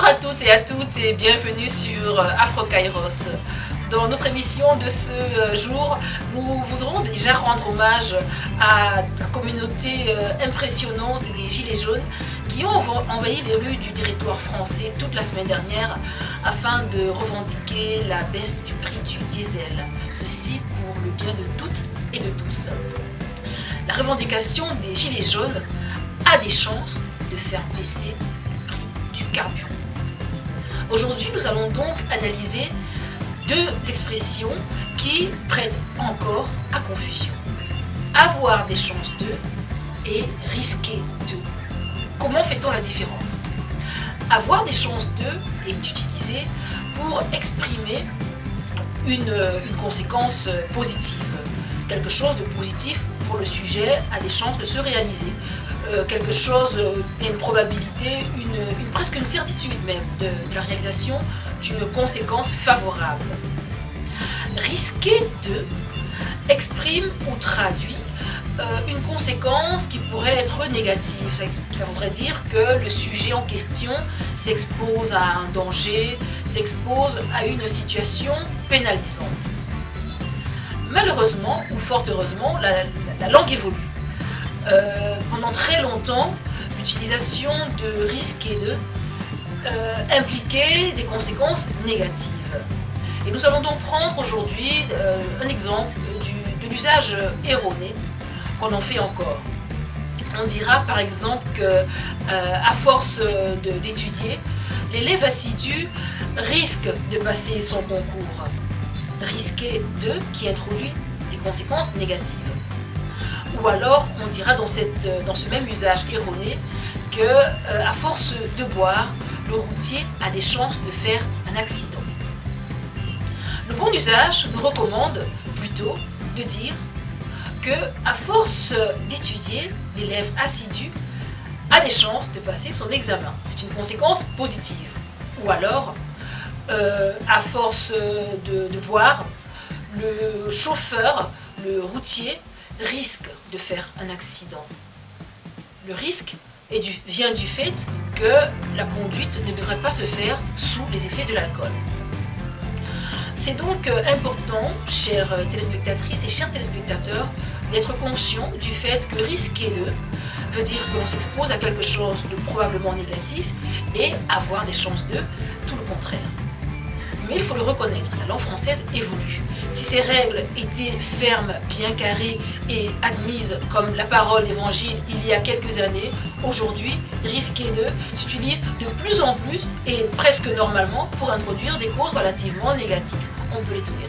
à toutes et bienvenue sur Afro-Kairos. Dans notre émission de ce jour, nous voudrons déjà rendre hommage à la communauté impressionnante des Gilets jaunes qui ont envahi les rues du territoire français toute la semaine dernière afin de revendiquer la baisse du prix du diesel. Ceci pour le bien de toutes et de tous. La revendication des Gilets jaunes a des chances de faire baisser le prix du carburant. Aujourd'hui, nous allons donc analyser deux expressions qui prêtent encore à confusion. Avoir des chances de et risquer de. Comment fait-on la différence? Avoir des chances de est utilisé pour exprimer une conséquence positive. Quelque chose de positif pour le sujet a des chances de se réaliser. Quelque chose, une probabilité, presque une certitude même de la réalisation d'une conséquence favorable. Risquer de exprime ou traduit une conséquence qui pourrait être négative. Ça voudrait dire que le sujet en question s'expose à un danger, s'expose à une situation pénalisante. Malheureusement, ou fort heureusement, la langue évolue. Pendant très longtemps, l'utilisation de risquer de impliquait des conséquences négatives. Et nous allons donc prendre aujourd'hui un exemple de l'usage erroné qu'on en fait encore. On dira par exemple que à force d'étudier, l'élève assidu risque de passer son concours. Risquer de qui introduit des conséquences négatives. Ou alors, on dira dans ce même usage erroné que à force de boire, le routier a des chances de faire un accident. Le bon usage nous recommande plutôt de dire que à force d'étudier, l'élève assidu a des chances de passer son examen. C'est une conséquence positive. Ou alors, à force de boire, le chauffeur, le routier, risque de faire un accident. Le risque vient du fait que la conduite ne devrait pas se faire sous les effets de l'alcool. C'est donc important, chères téléspectatrices et chers téléspectateurs, d'être conscient du fait que risquer de veut dire que l'on s'expose à quelque chose de probablement négatif et avoir des chances de tout le contraire. Mais il faut le reconnaître, la langue française évolue. Si ces règles étaient fermes, bien carrées et admises comme la parole d'évangile il y a quelques années, aujourd'hui, risquer de s'utilise de plus en plus et presque normalement pour introduire des causes relativement négatives. On peut les tenir.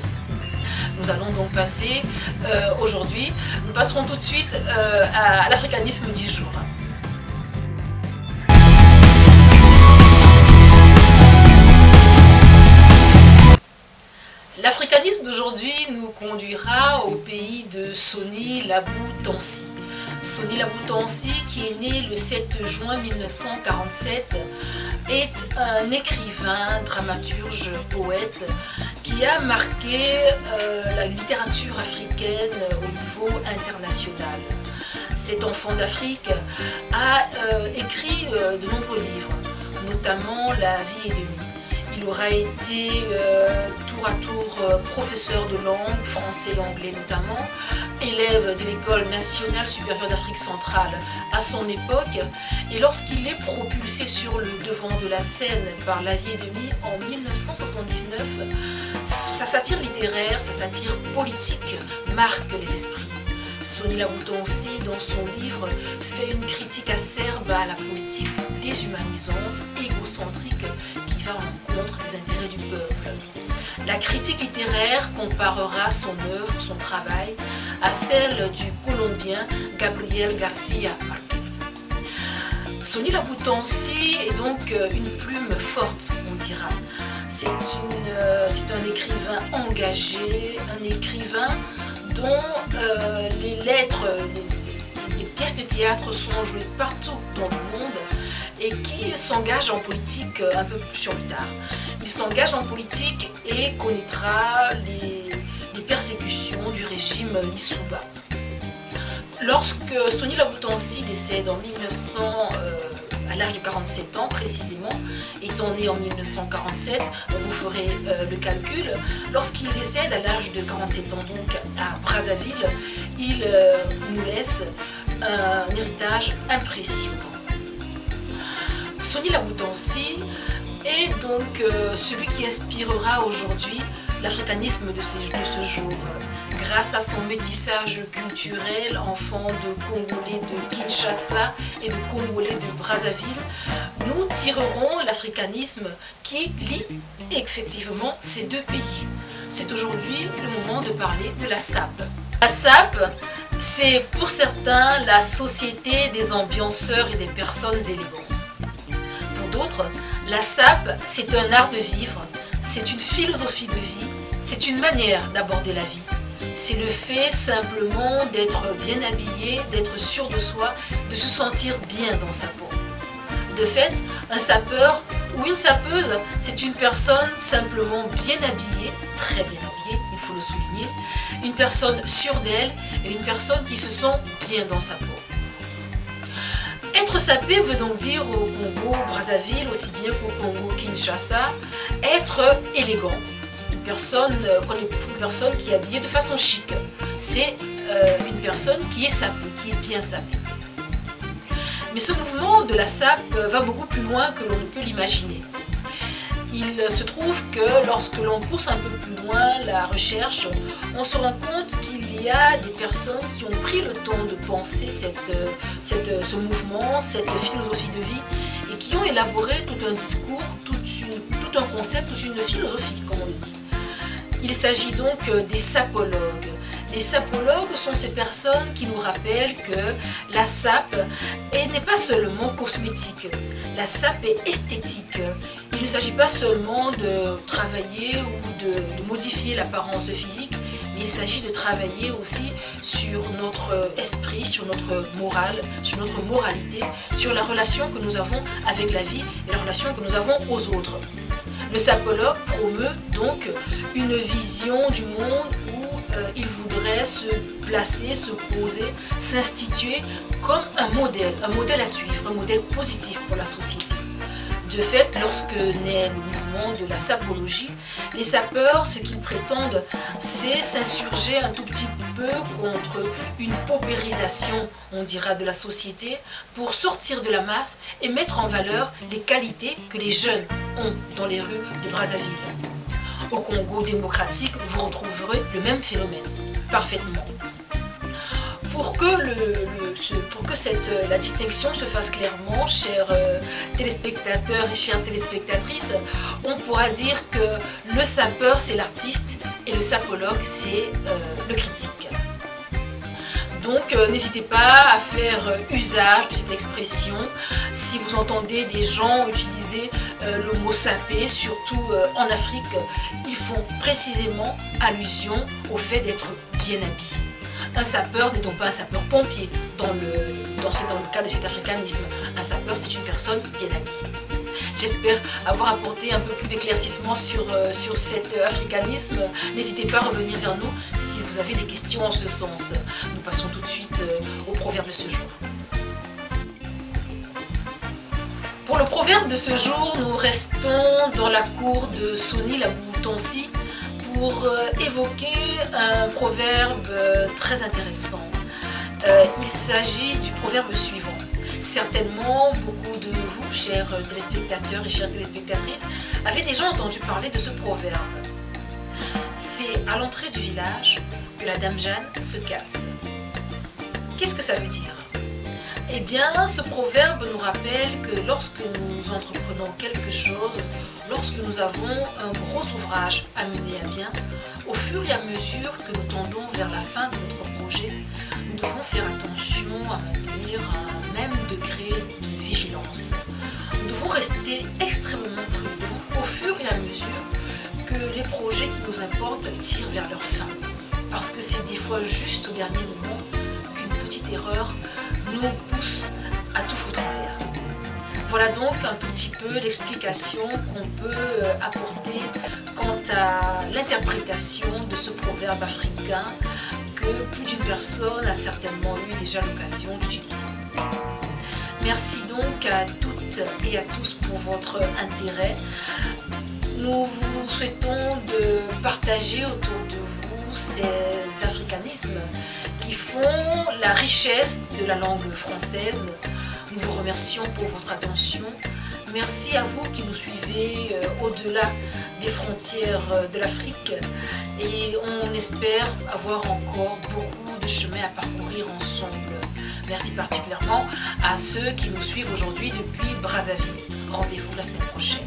Nous allons donc passer aujourd'hui, nous passerons tout de suite à l'africanisme du jour. L'africanisme d'aujourd'hui nous conduira au pays de Soni Labou Tansi. Soni Labou Tansi, qui est né le 7 juin 1947, est un écrivain, dramaturge, poète qui a marqué la littérature africaine au niveau international. Cet enfant d'Afrique a écrit de nombreux livres, notamment La vie et demie. Il aura été tour à tour professeur de langue, français et anglais notamment, élève de l'École nationale supérieure d'Afrique centrale à son époque. Et lorsqu'il est propulsé sur le devant de la scène par La vie et demie en 1979, sa satire littéraire, sa satire politique marque les esprits. Soni Labou Tansi, dans son livre, fait une critique acerbe à la politique déshumanisante, égocentrique, qui va à l'encontre des intérêts du peuple. La critique littéraire comparera son œuvre, son travail, à celle du Colombien Gabriel García Márquez. Soni Labou Tansi est donc une plume forte, on dira. C'est un écrivain engagé, un écrivain dont les lettres, les pièces de théâtre sont jouées partout dans le monde et qui s'engage en politique un peu plus sur le tard. Il s'engage en politique et connaîtra les persécutions du régime Lissouba. Lorsque Soni Labou Tansi décède en 1900, à l'âge de 47 ans précisément, étant né en 1947, vous ferez le calcul, lorsqu'il décède à l'âge de 47 ans, donc à Brazzaville, il nous laisse un héritage impressionnant. Sony Laboutansi est donc celui qui inspirera aujourd'hui l'africanisme de ce jour. Grâce à son métissage culturel, enfant de Congolais de Kinshasa et de Congolais de Brazzaville, nous tirerons l'africanisme qui lie effectivement ces deux pays. C'est aujourd'hui le moment de parler de la SAP. La SAP, c'est pour certains la société des ambianceurs et des personnes élégantes. Pour d'autres, la SAP, c'est un art de vivre, c'est une philosophie de vie, c'est une manière d'aborder la vie. C'est le fait simplement d'être bien habillé, d'être sûr de soi, de se sentir bien dans sa peau. De fait, un sapeur ou une sapeuse, c'est une personne simplement bien habillée, très bien habillée, il faut le souligner, une personne sûre d'elle et une personne qui se sent bien dans sa peau. Être sapé veut donc dire au Congo Brazzaville, aussi bien qu'au Congo Kinshasa, être élégant. Une personne qui est habillée de façon chic. C'est une personne qui est sapée, qui est bien sapée. Mais ce mouvement de la SAP va beaucoup plus loin que l'on ne peut l'imaginer. Il se trouve que lorsque l'on pousse un peu plus loin la recherche, on se rend compte qu'il y a des personnes qui ont pris le temps de penser ce mouvement, cette philosophie de vie, et qui ont élaboré tout un discours, tout un concept, toute une philosophie, comme on le dit. Il s'agit donc des sapologues. Les sapologues sont ces personnes qui nous rappellent que la SAP n'est pas seulement cosmétique, la SAP est esthétique. Il ne s'agit pas seulement de travailler ou de modifier l'apparence physique, mais il s'agit de travailler aussi sur notre esprit, sur notre morale, sur notre moralité, sur la relation que nous avons avec la vie et la relation que nous avons aux autres. Le sapologue promeut donc une vision du monde où il voudrait se placer, se poser, s'instituer comme un modèle à suivre, un modèle positif pour la société. De fait, lorsque naît le mouvement de la sapologie, les sapeurs, ce qu'ils prétendent, c'est s'insurger un tout petit peu contre une paupérisation, on dira, de la société, pour sortir de la masse et mettre en valeur les qualités que les jeunes ont dans les rues de Brazzaville. Au Congo démocratique, vous retrouverez le même phénomène, parfaitement. Pour que la distinction se fasse clairement, chers téléspectateurs et chères téléspectatrices, on pourra dire que le sapeur c'est l'artiste et le sapologue c'est le critique. Donc n'hésitez pas à faire usage de cette expression. Si vous entendez des gens utiliser le mot sapé, surtout en Afrique, ils font précisément allusion au fait d'être bien habillé. Un sapeur n'est donc pas un sapeur-pompier dans le cas de cet africanisme. Un sapeur, c'est une personne bien habillée. J'espère avoir apporté un peu plus d'éclaircissement sur cet africanisme. N'hésitez pas à revenir vers nous si vous avez des questions en ce sens. Nous passons tout de suite au proverbe de ce jour. Pour le proverbe de ce jour, nous restons dans la cour de Sony Laboutansi pour évoquer un proverbe très intéressant. Il s'agit du proverbe suivant. Certainement, beaucoup de vous, chers téléspectateurs et chères téléspectatrices, avez déjà entendu parler de ce proverbe. C'est à l'entrée du village que la Dame Jeanne se casse. Qu'est-ce que ça veut dire? Eh bien, ce proverbe nous rappelle que lorsque nous entreprenons quelque chose, lorsque nous avons un gros ouvrage à mener à bien, au fur et à mesure que nous tendons vers la fin de notre projet, nous devons faire attention à maintenir un même degré de vigilance. Nous devons rester extrêmement prudents au fur et à mesure que les projets qui nous importent tirent vers leur fin. Parce que c'est des fois juste au dernier moment qu'une petite erreur nous pousse à tout foutre en l'air. Voilà donc un tout petit peu l'explication qu'on peut apporter quant à l'interprétation de ce proverbe africain que plus d'une personne a certainement eu déjà l'occasion d'utiliser. Merci donc à toutes et à tous pour votre intérêt. Nous vous souhaitons de partager autour de vous ces africanismes qui font la richesse de la langue française. Nous vous remercions pour votre attention. Merci à vous qui nous suivez au-delà des frontières de l'Afrique et on espère avoir encore beaucoup de chemin à parcourir ensemble. Merci particulièrement à ceux qui nous suivent aujourd'hui depuis Brazzaville. Rendez-vous la semaine prochaine.